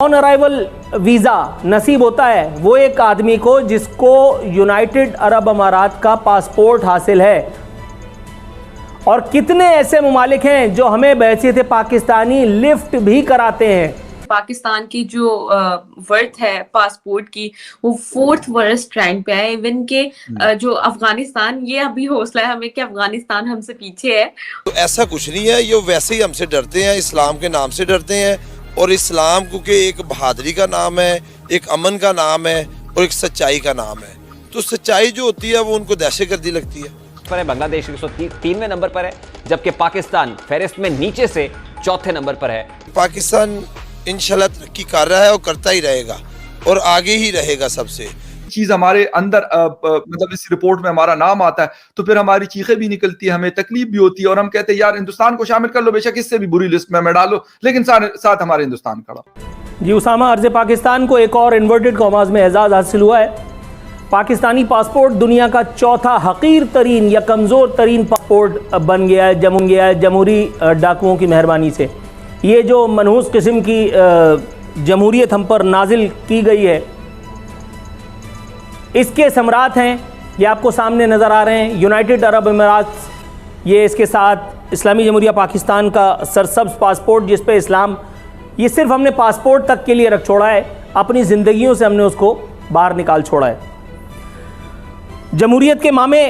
On arrival visa नसीब होता है वो एक आदमी को जिसको यूनाइटेड अरब अमारात का पासपोर्ट हासिल है। और कितने ऐसे ममालिक हैं जो हमें बहैसियत पाकिस्तानी लिफ्ट भी कराते हैं। पाकिस्तान की जो वर्थ है पासपोर्ट की वो 4th वर्स्ट रैंक पे है। इवन के जो अफगानिस्तान, ये अभी हौसला है हमें कि अफगानिस्तान हमसे पीछे है। तो ऐसा कुछ नहीं है, ये वैसे ही हमसे डरते हैं, इस्लाम के नाम से डरते हैं। और इस्लाम क्योंकि एक बहादुरी का नाम है, एक अमन का नाम है और एक सच्चाई का नाम है, तो सच्चाई जो होती है वो उनको दहशतगर्दी लगती है। बांग्लादेश 103वें नंबर पर है, जबकि पाकिस्तान फहरिस्त में नीचे से चौथे नंबर पर है। पाकिस्तान इंशाल्लाह तरक्की कर रहा है और करता ही रहेगा और आगे ही रहेगा। सबसे चीज हमारे अंदर मतलब इस रिपोर्ट में हमारा नाम आता है तो फिर हमारी चीखें भी निकलती है, हमें तकलीफ भी होती है और हम कहते हैं यार हिंदुस्तान को शामिल कर लो, बेशक इससे भी बुरी लिस्ट में डालो, लेकिन साथ हमारे हिंदुस्तान खड़ा। जी उसामा, अर्ज़ पाकिस्तान को एक और इन्वर्टेड कॉमास में एजाज़ हासिल हुआ है। पाकिस्तानी पासपोर्ट दुनिया का चौथा हकीर तरीन या कमज़ोर तरीन पासपोर्ट बन गया है जमहूरी डाकुओं की मेहरबानी से। ये जो मनहूस किस्म की जमहूरियत हम पर नाजिल की गई है, इसके सम्राट हैं, ये आपको सामने नज़र आ रहे हैं, यूनाइटेड अरब अमीरात। ये इसके साथ इस्लामी जमहूरिया पाकिस्तान का सरसब्ज़ पासपोर्ट जिस पे इस्लाम, ये सिर्फ हमने पासपोर्ट तक के लिए रख छोड़ा है, अपनी ज़िंदगियों से हमने उसको बाहर निकाल छोड़ा है। जमहूरियत के मामे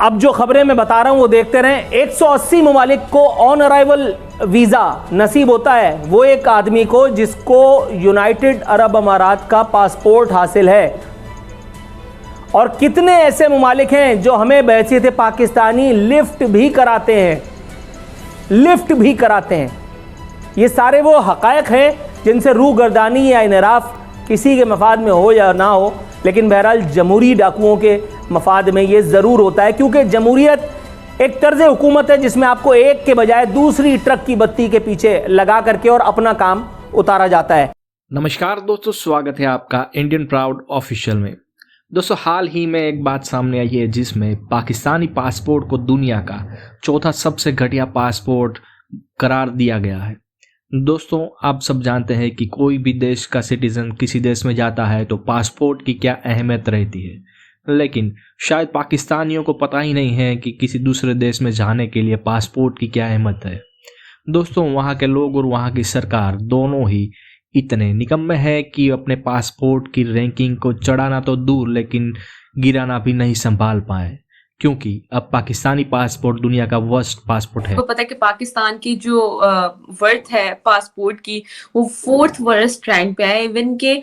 अब जो खबरें मैं बता रहा हूँ वो देखते रहें। 180 ममालिक को ऑन अराइवल वीज़ा नसीब होता है वो एक आदमी को जिसको यूनाइटेड अरब अमारात का पासपोर्ट हासिल है। और कितने ऐसे ममालिक हैं जो हमें बहैसियत पाकिस्तानी लिफ्ट भी कराते हैं। ये सारे वो हक़ायक़ हैं जिनसे रूह गर्दानी या इनराफ किसी के मफाद में हो या ना हो, लेकिन बहरहाल जमहूरी डाकुओं के मफाद में ये ज़रूर होता है, क्योंकि जमहूरियत एक तर्ज़ हुकूमत है जिसमें आपको एक के बजाय दूसरी ट्रक की बत्ती के पीछे लगा करके और अपना काम उतारा जाता है। नमस्कार दोस्तों, स्वागत है आपका इंडियन प्राउड ऑफिशियल में। दोस्तों, हाल ही में एक बात सामने आई है जिसमें पाकिस्तानी पासपोर्ट को दुनिया का चौथा सबसे घटिया पासपोर्ट करार दिया गया है। दोस्तों, आप सब जानते हैं कि कोई भी देश का सिटीज़न किसी देश में जाता है तो पासपोर्ट की क्या अहमियत रहती है, लेकिन शायद पाकिस्तानियों को पता ही नहीं है कि किसी दूसरे देश में जाने के लिए पासपोर्ट की क्या अहमियत है। दोस्तों, वहाँ के लोग और वहाँ की सरकार दोनों ही इतने निकम्मे हैं कि अपने पासपोर्ट की रैंकिंग को चढ़ाना तो दूर लेकिन गिराना भी नहीं संभाल पाए, क्योंकि अब पाकिस्तानी पासपोर्ट दुनिया का वर्स्ट पासपोर्ट है। तो पता है कि पाकिस्तान की जो वर्थ है पासपोर्ट की वो 4th वर्स्ट रैंक पे है। इवन के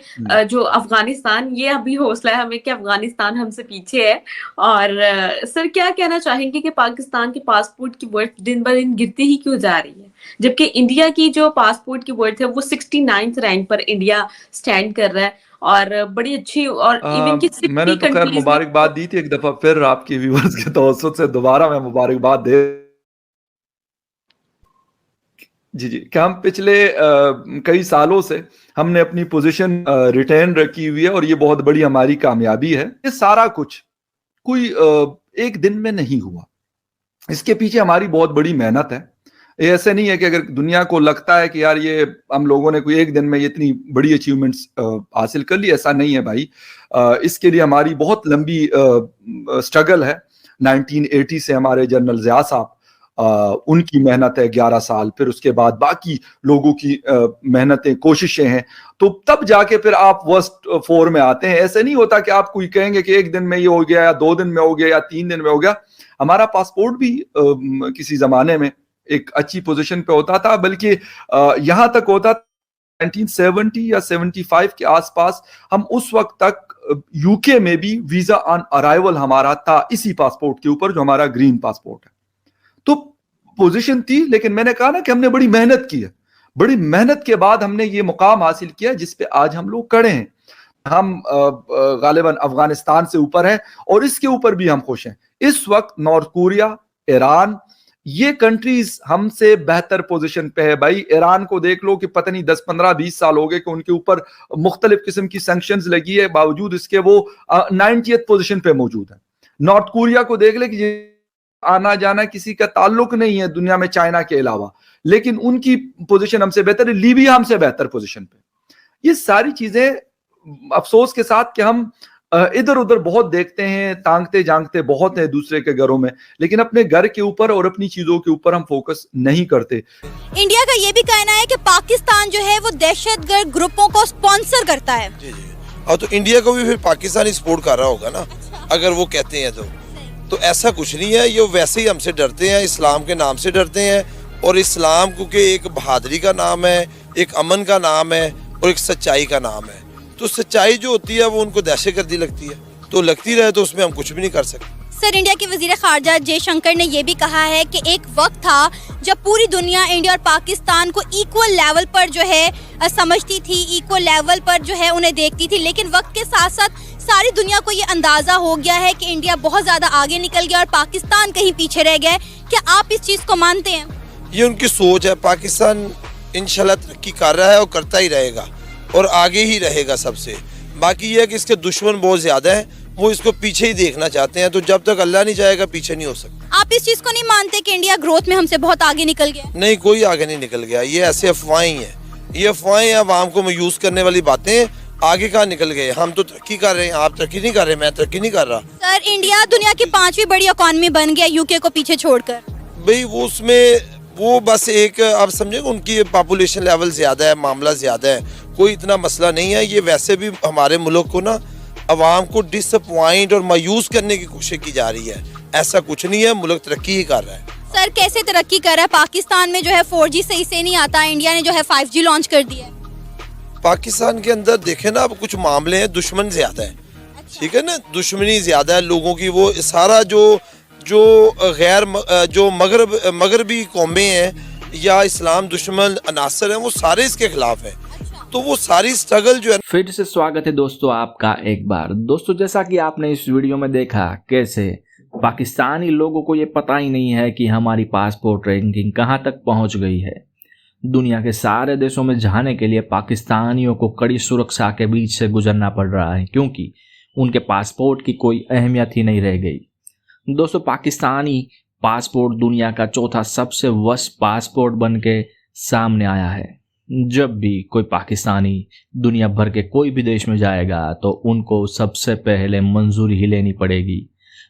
जो अफगानिस्तान, ये अभी हौसला है हमें कि अफगानिस्तान हमसे पीछे है। और सर क्या कहना चाहेंगे कि पाकिस्तान के पासपोर्ट की वर्थ दिन ब दिन गिरती ही क्यों जा रही है, जबकि इंडिया की जो पासपोर्ट की वर्थ है वो 69th रैंक पर इंडिया स्टैंड कर रहा है और बड़ी अच्छी। और इवन की मैंने तो खैर मुबारकबाद दी थी एक दफा, फिर आपकी व्यूअर्स के तवज्जुह से दोबारा मैं मुबारकबाद दे। जी क्या हम पिछले कई सालों से हमने अपनी पोजीशन रिटेन रखी हुई है और ये बहुत बड़ी हमारी कामयाबी है। ये सारा कुछ कोई एक दिन में नहीं हुआ, इसके पीछे हमारी बहुत बड़ी मेहनत है। ये ऐसे नहीं है कि अगर दुनिया को लगता है कि यार ये हम लोगों ने कोई एक दिन में ये इतनी बड़ी अचीवमेंट्स हासिल कर ली, ऐसा नहीं है भाई। इसके लिए हमारी बहुत लंबी स्ट्रगल है। 1980 से हमारे जनरल ज़िया साहब, उनकी मेहनत है 11 साल, फिर उसके बाद बाकी लोगों की मेहनतें, कोशिशें हैं, तो तब जाके फिर आप वर्स्ट 4 में आते हैं। ऐसे नहीं होता कि आप कोई कहेंगे कि एक दिन में ये हो गया या 2 दिन में हो गया या 3 दिन में हो गया। हमारा पासपोर्ट भी किसी जमाने में एक अच्छी पोजीशन पे होता था, बल्कि यहां तक होता 1970 या 75 के आसपास हम उस वक्त तक यूके में भी वीजा ऑन अराइवल हमारा था इसी पासपोर्ट के ऊपर जो हमारा ग्रीन पासपोर्ट है। तो पोजीशन थी, लेकिन मैंने कहा ना कि हमने बड़ी मेहनत की है। बड़ी मेहनत के बाद हमने ये मुकाम हासिल किया जिस पे आज हम लोग खड़े हैं। हम गालिबन अफगानिस्तान से ऊपर हैं और इसके ऊपर भी हम खुश हैं। इस वक्त नॉर्थ कोरिया, ईरान, ये कंट्रीज हमसे बेहतर पोजीशन पे है। भाई ईरान को देख लो कि पता नहीं 10, 15, 20 साल हो गए कि उनके ऊपर मुख्तलिफ किस्म की सैंक्शंस लगी है, बावजूद इसके वो 90th पोजीशन पे मौजूद है। नॉर्थ कोरिया को देख ले कि ये आना जाना किसी का ताल्लुक नहीं है दुनिया में चाइना के अलावा, लेकिन उनकी पोजीशन हमसे बेहतर है। लीबिया हमसे बेहतर पोजीशन पे। ये सारी चीजें अफसोस के साथ कि हम इधर उधर बहुत देखते हैं, तांगते जांगते बहुत हैं दूसरे के घरों में, लेकिन अपने घर के ऊपर और अपनी चीजों के ऊपर हम फोकस नहीं करते। इंडिया का ये भी कहना है कि पाकिस्तान जो है वो दहशतगर्द ग्रुपों को स्पॉन्सर करता है। जी जी, और तो इंडिया को भी फिर पाकिस्तान ही सपोर्ट कर रहा होगा ना, अगर वो कहते हैं तो ऐसा कुछ नहीं है। ये वैसे ही हमसे डरते हैं, इस्लाम के नाम से डरते हैं, और इस्लाम क्योंकि एक बहादुरी का नाम है, एक अमन का नाम है और एक सच्चाई का नाम है, तो सच्चाई जो होती है वो उनको दहशतगर्दी लगती है, तो लगती रहे तो उसमें हम कुछ भी नहीं कर सकते। सर, इंडिया के वजीर खारजा जयशंकर ने ये भी कहा है कि एक वक्त था जब पूरी दुनिया इंडिया और पाकिस्तान को इक्वल लेवल पर जो है समझती थी, इक्वल लेवल पर जो है उन्हें देखती थी, लेकिन वक्त के साथ साथ सारी दुनिया को ये अंदाजा हो गया है कि इंडिया बहुत ज्यादा आगे निकल गया और पाकिस्तान कहीं पीछे रह गया है। क्या आप इस चीज को मानते हैं? ये उनकी सोच है। पाकिस्तान इंशाल्लाह तरक्की कर रहा है और करता ही रहेगा और आगे ही रहेगा सबसे। बाकी ये है कि इसके दुश्मन बहुत ज्यादा हैं, वो इसको पीछे ही देखना चाहते हैं, तो जब तक अल्लाह नहीं जाएगा पीछे नहीं हो सकता। आप इस चीज को नहीं मानते कि इंडिया ग्रोथ में हमसे बहुत आगे निकल गया? नहीं, कोई आगे नहीं निकल गया। ये ऐसे अफवाहें ही हैं, ये अफवाहें हैं, आवाम को मायूस करने वाली बातें। आगे कहाँ निकल गए? हम तो तरक्की कर रहे हैं, आप तरक्की नहीं कर रहे, मैं तरक्की नहीं कर रहा। सर, इंडिया दुनिया की 5वीं बड़ी इकॉनमी बन गया यूके को पीछे छोड़कर। भाई वो उसमें वो बस एक आप समझे, उनकी पॉपुलेशन लेवल ज्यादा है, मामला ज्यादा है, कोई इतना मसला नहीं है। ये वैसे भी हमारे मुल्क को ना अवाम को डिसअपॉइंट और मायूस करने की कोशिश की जा रही है। ऐसा कुछ नहीं है, मुल्क तरक्की ही कर रहा है। सर, कैसे तरक्की कर रहा है? पाकिस्तान में जो है 4G सही से नहीं आता, इंडिया ने जो है 5G लॉन्च कर दिया है। पाकिस्तान के अंदर देखे ना, अब कुछ मामले हैं, दुश्मन ज्यादा है, ठीक है ना, दुश्मनी ज्यादा है लोगों की। वो सारा जो गैर जो मगरबी कौमें हैं या इस्लाम दुश्मन अनासर हैं, वो सारे इसके खिलाफ हैं, तो वो सारी स्ट्रगल जो है। फिर से स्वागत है दोस्तों आपका एक बार। दोस्तों, जैसा कि आपने इस वीडियो में देखा कैसे पाकिस्तानी लोगों को ये पता ही नहीं है कि हमारी पासपोर्ट रैंकिंग कहाँ तक पहुँच गई है। दुनिया के सारे देशों में जाने के लिए पाकिस्तानियों को कड़ी सुरक्षा के बीच से गुजरना पड़ रहा है, क्योंकि उनके पासपोर्ट की कोई अहमियत ही नहीं रह गई। दोस्तों, पाकिस्तानी पासपोर्ट दुनिया का चौथा सबसे वर्स्ट पासपोर्ट बन के सामने आया है। जब भी कोई पाकिस्तानी दुनिया भर के कोई भी देश में जाएगा तो उनको सबसे पहले मंजूरी ही लेनी पड़ेगी।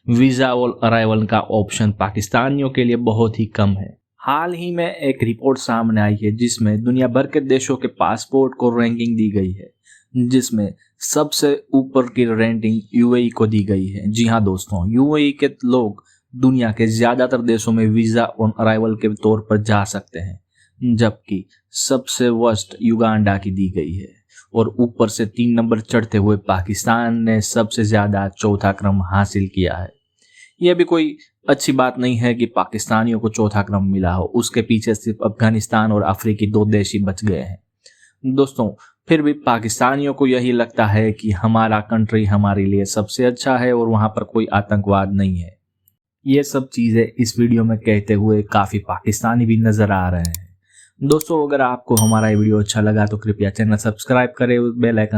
वीज़ा और अराइवल का ऑप्शन पाकिस्तानियों के लिए बहुत ही कम है। हाल ही में एक रिपोर्ट सामने आई है जिसमें दुनिया भर के देशों के पासपोर्ट को रैंकिंग दी गई है, जिसमें सबसे ऊपर की रैंकिंग यूएई को दी गई है। जी हाँ दोस्तों, यूएई के लोग दुनिया के ज़्यादातर देशों में वीज़ा ऑन अराइवल के तौर पर जा सकते हैं, जबकि सबसे वर्स्ट युगांडा की दी गई है और ऊपर से 3 नंबर चढ़ते हुए पाकिस्तान ने सबसे ज़्यादा चौथा क्रम हासिल किया है। यह भी कोई अच्छी बात नहीं है कि पाकिस्तानियों को चौथा क्रम मिला हो, उसके पीछे सिर्फ अफगानिस्तान और अफ्रीकी 2 देश ही बच गए हैं। दोस्तों, फिर भी पाकिस्तानियों को यही लगता है कि हमारा कंट्री हमारे लिए सबसे अच्छा है और वहाँ पर कोई आतंकवाद नहीं है। ये सब चीज़ें इस वीडियो में कहते हुए काफ़ी पाकिस्तानी भी नज़र आ रहे हैं। दोस्तों, अगर आपको हमारा ये वीडियो अच्छा लगा तो कृपया चैनल सब्सक्राइब करें, बेल आइकन